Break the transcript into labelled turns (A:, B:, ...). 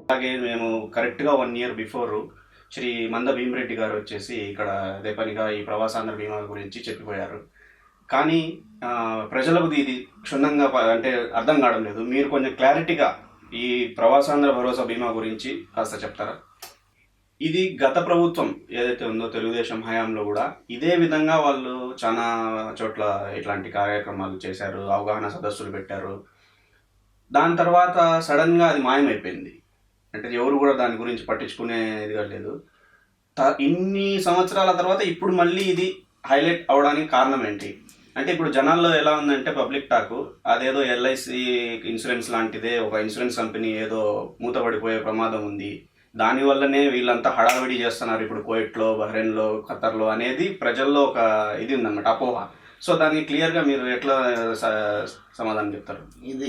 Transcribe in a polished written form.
A: అలాగే మేము కరెక్ట్గా 1 year బిఫోర్ శ్రీ మంద భీమిరెడ్డి గారు వచ్చేసి ఇక్కడ అదే పనిగా ఈ ప్రవాసాంధ్ర బీమా గురించి చెప్పిపోయారు. కానీ ప్రజలకు ఇది క్షుణ్ణంగా అంటే అర్థం కావడం లేదు. మీరు కొంచెం క్లారిటీగా ఈ ప్రవాసాంధ్ర భరోసా బీమా గురించి కాస్త చెప్తారా? ఇది గత ప్రభుత్వం ఏదైతే ఉందో తెలుగుదేశం హయాంలో కూడా ఇదే విధంగా వాళ్ళు చాలా చోట్ల ఇట్లాంటి కార్యక్రమాలు చేశారు, అవగాహన సదస్సులు పెట్టారు. దాని తర్వాత సడన్గా అది మాయమైపోయింది. అంటే ఎవరు కూడా దాని గురించి పట్టించుకునేదిగా లేదు. ఇన్ని సంవత్సరాల తర్వాత ఇప్పుడు మళ్ళీ ఇది హైలైట్ అవడానికి కారణం ఏంటి? అంటే ఇప్పుడు జనాల్లో ఎలా ఉందంటే పబ్లిక్ టాక్ అదేదో ఎల్ఐసి ఇన్సూరెన్స్ లాంటిదే, ఒక ఇన్సూరెన్స్ కంపెనీ ఏదో మూతపడిపోయే ప్రమాదం ఉంది, దానివల్లనే వీళ్ళంతా హడావిడి చేస్తున్నారు ఇప్పుడు కువైట్లో, బహ్రెయిన్లో, ఖతర్లో అనేది ప్రజల్లో ఒక ఇది ఉందన్నమాట, అపోహ. సో దానికి క్లియర్గా మీరు ఎట్లా సమాధానం చెప్తారు?
B: ఇది